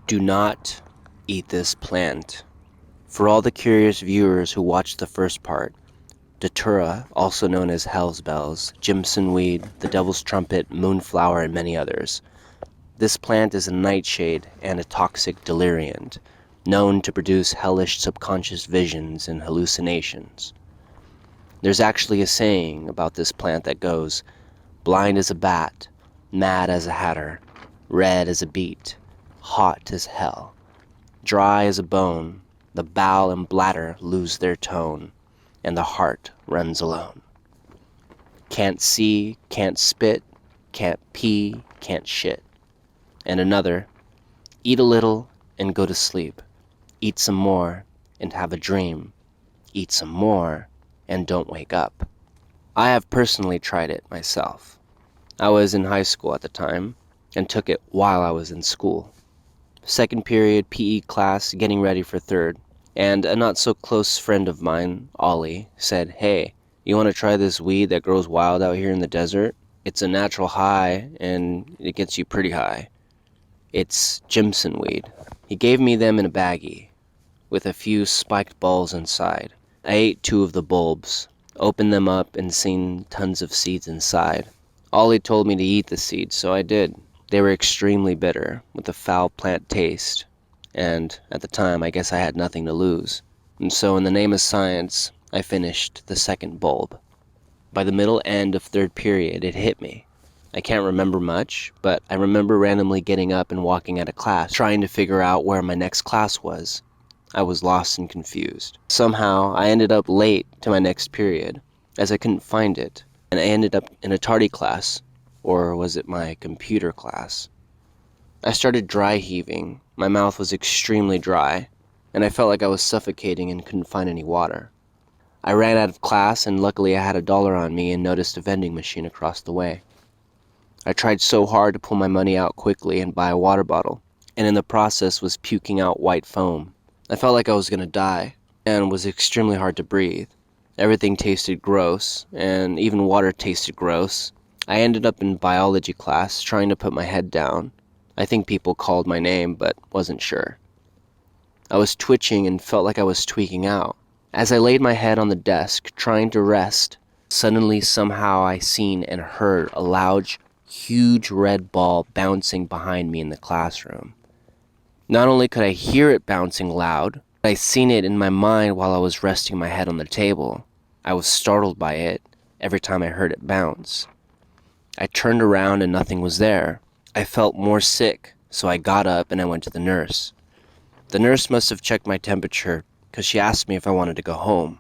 Do not eat this plant. For all the curious viewers who watched the first part, Datura, also known as Hell's Bells, Gypsum Weed, the Devil's Trumpet, Moonflower, and many others. This plant is a nightshade and a toxic deliriant, known to produce hellish subconscious visions and hallucinations. There's actually a saying about this plant that goes, blind as a bat, mad as a hatter, red as a beet, hot as hell, dry as a bone, the bowel and bladder lose their tone, and the heart runs alone. Can't see, can't spit, can't pee, can't shit. And another, eat a little and go to sleep. Eat some more and have a dream. Eat some more and don't wake up. I have personally tried it myself. I was in high school at the time and took it while I was in school. Second period PE class, getting ready for third, and a not-so-close friend of mine, Ollie, said, "Hey, you want to try this weed that grows wild out here in the desert? It's a natural high, and it gets you pretty high. It's Gypsum Weed." He gave me them in a baggie, with a few spiked balls inside. I ate 2 of the bulbs, opened them up, and seen tons of seeds inside. Ollie told me to eat the seeds, so I did. They were extremely bitter, with a foul plant taste, and at the time I guess I had nothing to lose. And so in the name of science, I finished the second bulb. By the middle end of third period, it hit me. I can't remember much, but I remember randomly getting up and walking out of class, trying to figure out where my next class was. I was lost and confused. Somehow, I ended up late to my next period, as I couldn't find it, and I ended up in a tardy class, or was it my computer class? I started dry heaving. My mouth was extremely dry, and I felt like I was suffocating and couldn't find any water. I ran out of class, and luckily I had $1 on me and noticed a vending machine across the way. I tried so hard to pull my money out quickly and buy a water bottle, and in the process was puking out white foam. I felt like I was gonna die, and was extremely hard to breathe. Everything tasted gross, and even water tasted gross. I ended up in biology class trying to put my head down. I think people called my name, but wasn't sure. I was twitching and felt like I was tweaking out. As I laid my head on the desk, trying to rest, suddenly somehow I seen and heard a loud, huge red ball bouncing behind me in the classroom. Not only could I hear it bouncing loud, but I seen it in my mind while I was resting my head on the table. I was startled by it every time I heard it bounce. I turned around and nothing was there. I felt more sick, so I got up and I went to the nurse. The nurse must have checked my temperature because she asked me if I wanted to go home.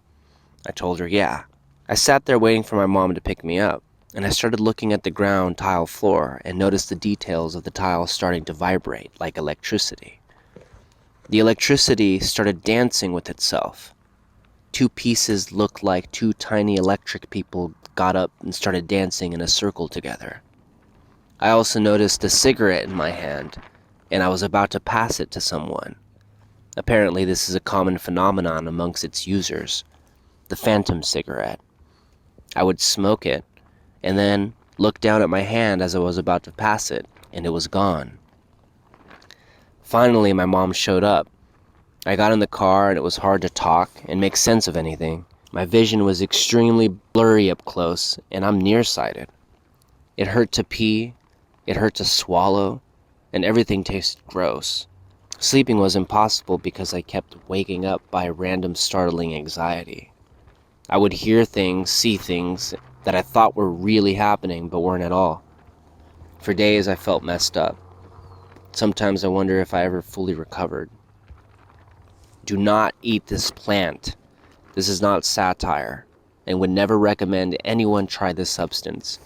I told her yeah. I sat there waiting for my mom to pick me up, and I started looking at the ground tile floor and noticed the details of the tile starting to vibrate like electricity. The electricity started dancing with itself. 2 pieces looked like 2 tiny electric people got up and started dancing in a circle together. I also noticed a cigarette in my hand, and I was about to pass it to someone. Apparently this is a common phenomenon amongst its users, the phantom cigarette. I would smoke it, and then look down at my hand as I was about to pass it, and it was gone. Finally, my mom showed up. I got in the car, and it was hard to talk and make sense of anything. My vision was extremely blurry up close, and I'm nearsighted. It hurt to pee, it hurt to swallow, and everything tasted gross. Sleeping was impossible because I kept waking up by random startling anxiety. I would hear things, see things that I thought were really happening but weren't at all. For days I felt messed up. Sometimes I wonder if I ever fully recovered. Do not eat this plant. This is not satire, and would never recommend anyone try this substance.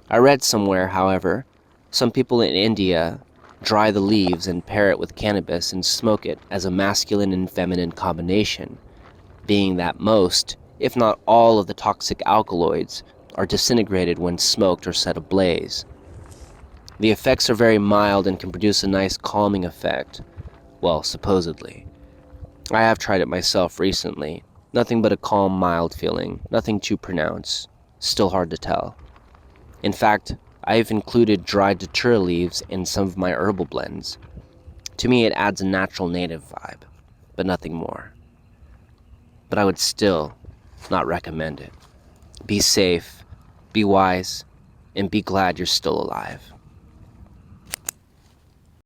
I read somewhere, however, some people in India dry the leaves and pair it with cannabis and smoke it as a masculine and feminine combination, being that most, if not all, of the toxic alkaloids are disintegrated when smoked or set ablaze. The effects are very mild and can produce a nice calming effect. Well, supposedly. I have tried it myself recently. Nothing but a calm, mild feeling. Nothing too pronounced. Still hard to tell. In fact, I've included dried datura leaves in some of my herbal blends. To me, it adds a natural native vibe, but nothing more. But I would still not recommend it. Be safe, be wise, and be glad you're still alive.